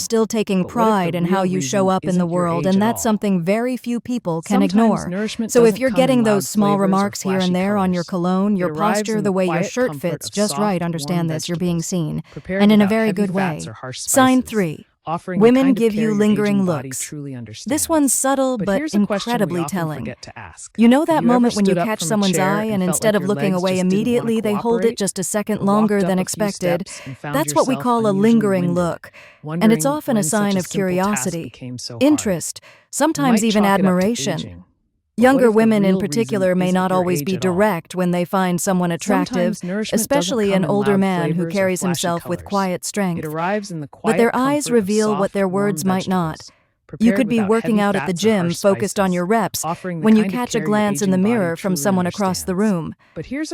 still taking pride in how you show up in the world, and that's something very few people can ignore. So if you're getting those small remarks here and there on your cologne, your posture, the way your shirt fits just right, understand this, you're being seen. And in a very good way. Sign 3. Women give you lingering looks. This one's subtle but incredibly telling. You know that moment when you catch someone's eye and instead of looking away immediately, they hold it just a second longer than expected? That's what we call a lingering look. And it's often a sign of curiosity, interest, sometimes even admiration. Younger women in particular may not always be direct when they find someone attractive, especially an older man who carries himself with quiet strength. But their eyes reveal what their words might not. You could be working out at the gym, focused on your reps, when you catch a glance in the mirror from someone across the room.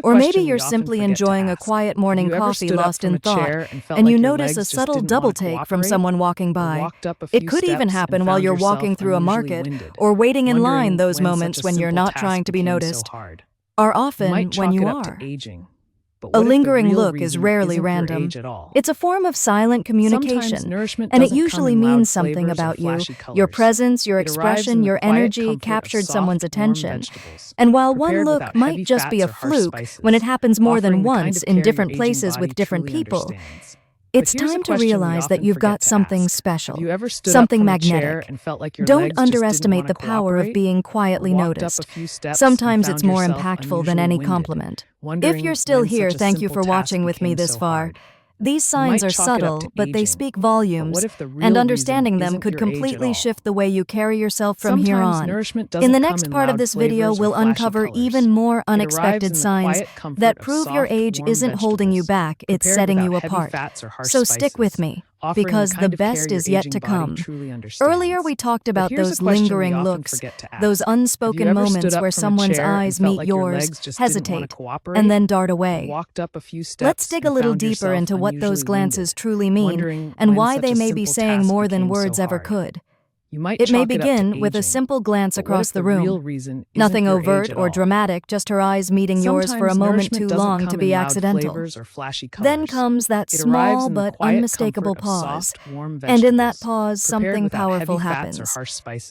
Or maybe you're simply enjoying a quiet morning coffee lost in thought, and you notice a subtle double-take from someone walking by. It could even happen while you're walking through a market or waiting in line. Those moments when you're not trying to be noticed are often when you are. A lingering look is rarely random. It's a form of silent communication, and it usually means something about you. Your presence, your expression, your energy captured someone's attention. And while one look might just be a fluke when it happens more than once in different places with different people, it's time to realize that you've got something special, something magnetic. Don't underestimate the power of being quietly noticed. Sometimes it's more impactful than any compliment. If you're still here, thank you for watching with me this far. These signs are subtle, but they speak volumes, and understanding them could completely shift the way you carry yourself from here on. In the next part of this video, we'll uncover even more unexpected signs that prove your age isn't holding you back, it's setting you apart. So stick with me, because the best is yet to come. Earlier we talked about those lingering looks, those unspoken moments where someone's eyes meet yours, hesitate, and then dart away. Let's dig a little deeper into what those glances truly mean and why they may be saying more than words ever could. It may begin with a simple glance across the room. Nothing overt or dramatic, just her eyes meeting yours for a moment too long to be accidental. Then comes that small but unmistakable pause. And in that pause, something powerful happens.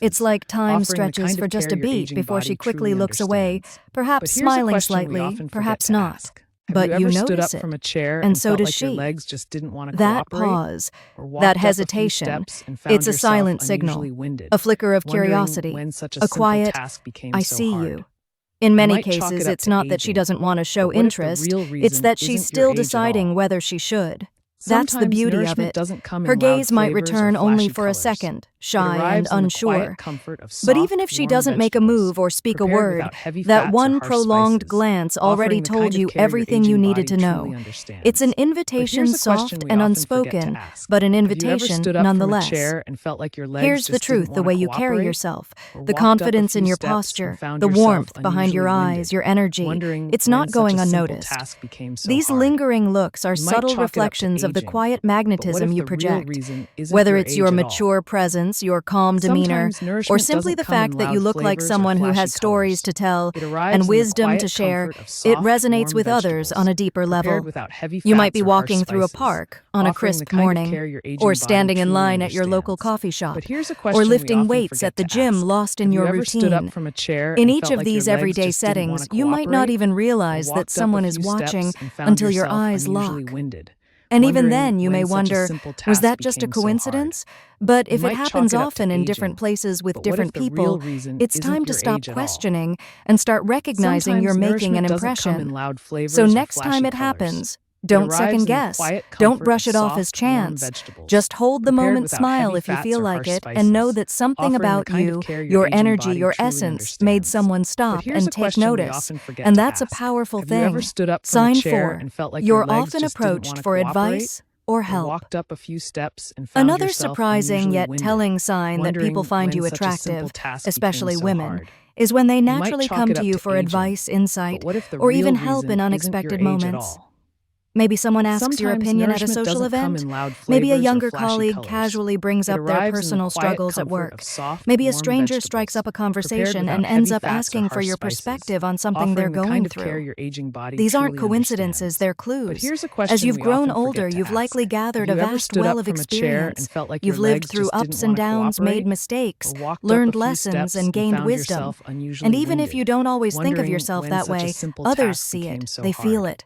It's like time stretches for just a beat before she quickly looks away, perhaps smiling slightly, perhaps not. But you notice it, and so does she. That pause, that hesitation, it's a silent signal, a flicker of curiosity, a quiet, "I see you." In many cases, it's not that she doesn't want to show interest, it's that she's still deciding whether she should. That's the beauty of it. Her gaze might return only for a second, shy and unsure. But even if she doesn't make a move or speak a word, that one prolonged glance already told you everything you needed to know. It's an invitation, soft and unspoken, but an invitation nonetheless. Here's the truth: the way you carry yourself, the confidence in your posture, the warmth behind your eyes, your energy, it's not going unnoticed. These lingering looks are subtle reflections of the quiet magnetism you project. Whether it's your mature presence, your calm demeanor, or simply the fact that you look like someone who has stories to tell and wisdom to share, it resonates with others on a deeper level. You might be walking through a park on a crisp morning, or standing in line at your local coffee shop, or lifting weights at the gym lost in your routine. In each of these everyday settings, you might not even realize that someone is watching until your eyes lock. And even then, you may wonder, was that just a coincidence? But if it happens often in different places with different people, it's time to stop questioning and start recognizing you're making an impression. So next time it happens, don't second guess. Don't brush it off as chance. Just hold the moment, smile if you feel like it, and know that something about you, your energy, your essence, made someone stop and take notice. And that's a powerful thing. Sign 4. You're often approached for advice or help. Another surprising yet telling sign that people find you attractive, especially women, is when they naturally come to you for advice, insight, or even help in unexpected moments. Maybe someone asks your opinion at a social event. Maybe a younger colleague casually brings up their personal struggles at work. Maybe a stranger strikes up a conversation and ends up asking for your perspective on something they're going through. These aren't coincidences, they're clues. As you've grown older, you've likely gathered a vast well of experience. You've lived through ups and downs, made mistakes, learned lessons, and gained wisdom. And even if you don't always think of yourself that way, others see it, they feel it.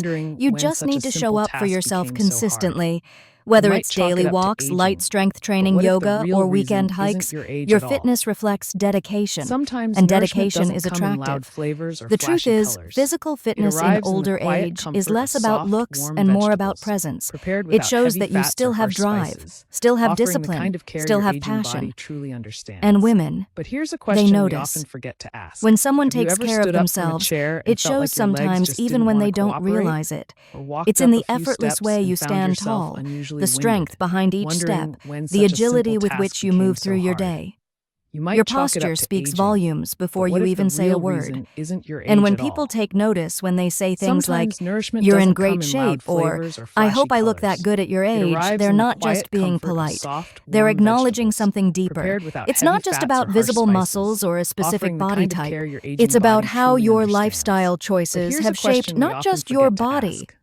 You just need to show up for yourself consistently. Whether it's daily walks, light strength training, yoga, or weekend hikes, your fitness reflects dedication. And dedication is attractive. The truth is, physical fitness in older age is less about looks and more about presence. It shows that you still have drive, still have discipline, still have passion. And women, they notice. When someone takes care of themselves, it shows sometimes even when they don't realize it. It's in the effortless way you stand tall, the strength behind each step, the agility with which you move through your day. Your posture speaks volumes before you even say a word. And when people take notice when they say things like, "You're in great shape," or "I hope I look that good at your age," they're not just being polite. They're acknowledging something deeper. It's not just about visible muscles or a specific body type. It's about how your lifestyle choices have shaped not just your body,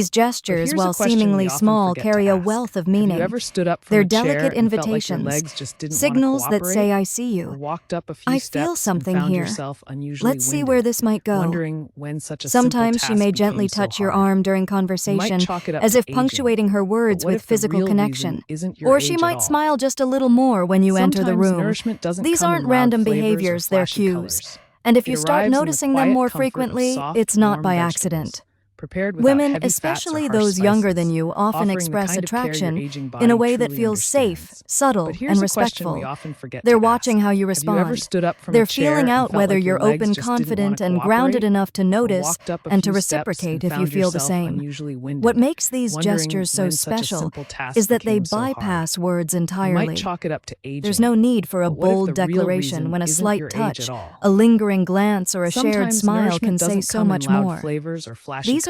These gestures, while seemingly small, carry a wealth of meaning. Have you ever stood up from They're a chair delicate and felt like your invitations, legs just didn't signals want to that say, cooperate? I see Or you. walked up a few I steps feel something and found here. yourself unusually Let's see winded, where this might go. wondering when such a simple Sometimes she task may gently became so touch your hard. arm during You might conversation, chalk it up as to if aging, punctuating her but words what with if the physical real connection. reason isn't your Or age she at might all? smile just a little more when you enter the Sometimes room. nourishment doesn't These come aren't in loud random flavors or behaviors, they're flashy cues. colors. And if It you start arrives in the noticing them quiet more comfort of frequently, soft, it's not warm by vegetables, accident. prepared without Women, heavy fats or especially harsh those younger than spices, you, often offering the express kind of care your attraction aging in body a way that truly feels safe, understands. subtle, But and here's a question we respectful. often forget They're to watching ask. how you Have you ever respond. stood up from They're a chair feeling and out felt whether like your you're legs open, just didn't want confident, to and grounded cooperate? enough to Or notice walked up a and to few steps reciprocate and if you found feel the yourself same. unusually What winded, makes these wondering gestures so when such a special simple task is that they became so hard? bypass words You might entirely. chalk it up to There's aging, no need for a but what if bold the real declaration reason when a isn't slight your age at touch, all? a lingering glance, or a shared Sometimes smile nourishment can say doesn't so come in much loud more. flavors or flashy These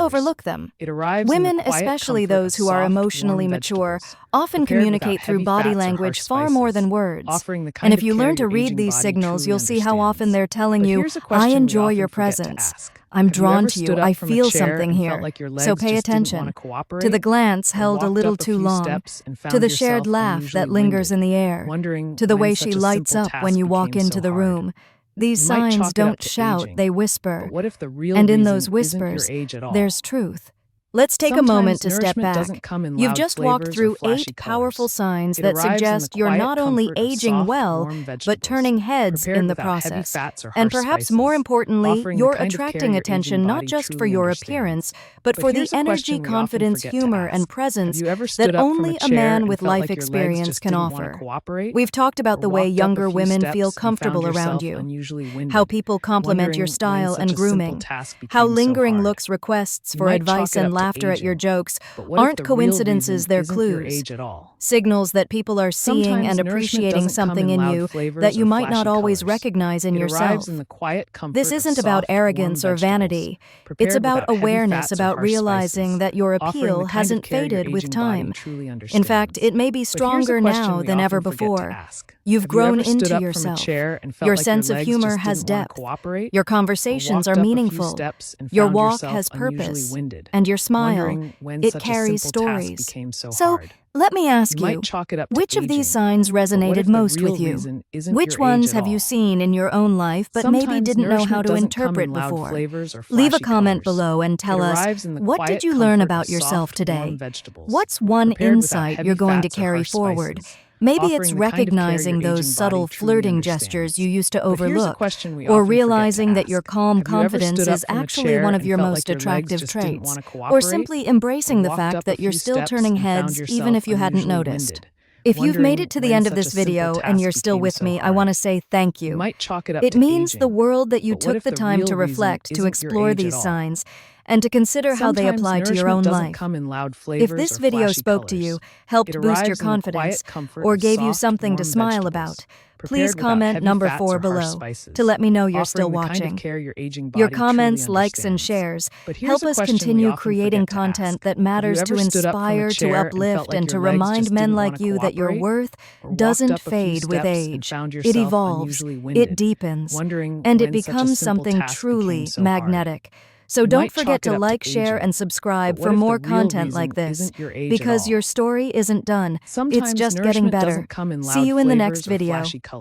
overlook them. It arrives in the Women, quiet especially comfort of those who are soft, emotionally warm mature, vegetables, often prepared communicate without through heavy body fats or language harsh far more spices, than words. offering the And kind if of you care learn to your read aging these body signals, truly you'll see how often understands. they're telling But you, here's a I question we enjoy often your forget to presence. ask. I'm Have you drawn ever to stood you. up I from a feel chair something and here. felt like your So legs pay just didn't want to attention to the cooperate? glance Or held a walked little up a too few long, steps and to found the shared yourself laugh unusually that lingers winded, in the air, wondering to the when way such she a lights simple up when task you walk became so into the hard? room. These You might signs chalk it up don't to shout, aging, they but whisper. what if the real And in reason those isn't your whispers, age at all? there's truth. Let's take a moment to step nourishment back. doesn't come in You've loud just walked flavors or through flashy 8 powerful colors. signs It that arrives in the suggest you're quiet not only comfort of aging soft, well, warm but vegetables, turning heads prepared in the without heavy process. fats or And harsh perhaps more spices, importantly, offering the you're kind of care attracting your attention aging not body just for truly your understands. appearance, but But for the here's a energy, question we often confidence, forget to humor, and ask. Have presence you ever that stood up from only a a chair man and with felt life like your legs experience just can didn't want to offer. cooperate? We've talked about Or the way walked up a younger few women feel steps and found comfortable around yourself you, unusually how winded, people compliment your wondering when style such and a simple grooming, task how became so lingering hard? looks, requests You for might advice, chalk it and up to laughter at your aging, jokes but what if aren't the real coincidences, reason they're isn't your clues. age at all? Signals that people are seeing Sometimes and nourishment appreciating doesn't come something in in loud you that flavors you or might not flashy always colors. recognize in It arrives in yourself. the quiet This comfort of isn't about soft, warm arrogance or vegetables, vanity. It's prepared about without heavy awareness, fats or about harsh realizing spices, that your offering the appeal kind of hasn't care your faded with aging body time. truly In fact, understands. it may be But here's a stronger question now we than ever often forget to before. ask. You've Have you grown ever stood into up from a yourself. chair and felt Your like your sense of legs humor just has didn't want to depth. cooperate? Your Or conversations are walked up a few meaningful. steps and Your found walk yourself has unusually purpose. winded, And your smile, wondering when it such a carries simple task stories. became so So, hard? let me You ask might you, chalk it up to which of these aging, signs but what resonated if the most real with you? reason isn't Which your age ones at have you all? seen in your own life but maybe Sometimes didn't know how nourishment to doesn't come interpret in loud before? flavors or Leave a flashy comment colors. below and It tell us, arrives in the what did quiet you learn comfort of about yourself soft, warm today? vegetables, What's one prepared without insight you're heavy going to fats or carry harsh forward? spices, Maybe it's offering the kind of care your recognizing those aging body subtle truly flirting gestures you understands. used to But here's a overlook, question we or often forget to realizing that your ask. calm Have you ever confidence stood up is from a actually one chair of and your felt most like your legs attractive just didn't traits, want to or cooperate? simply Or embracing the walked fact up a that you're few still steps turning and found heads even yourself if you hadn't unusually noticed? winded, If you've made wondering it to the when end of such this a simple video and task you're still became with so me, I want hard? to say thank You you. might chalk it up It to means the aging, world that you but what took if the the time to real reason reflect, to isn't your explore age at these all? signs, and to consider how they Sometimes apply to your nourishment own doesn't life. come in loud If flavors this or video flashy spoke to you, colors. It helped boost your arrives in the confidence, quiet comfort or of gave you soft, something to warm smile vegetables, about, please prepared without comment heavy number fats 4 or harsh below to spices, let me know you're still offering the kind of watching. care your aging Your body truly comments, likes, and understands. shares But here's help a us question we continue often creating forget to content ask. that Have you matters to ever stood up from a inspire, to chair and felt uplift, like and your to legs remind just men didn't want to like you that your cooperate? worth Or walked doesn't up a few fade with steps and age. found It yourself evolves, unusually it winded, deepens, wondering and it when such a becomes simple something task became truly so hard? magnetic. So You don't might forget chalk it to up to like, share, aging, and but subscribe what for if the more real content like reason this, isn't your age at because all? your story isn't done, it's Sometimes just getting nourishment better. doesn't come in See loud you in the next flavors or video. flashy colors.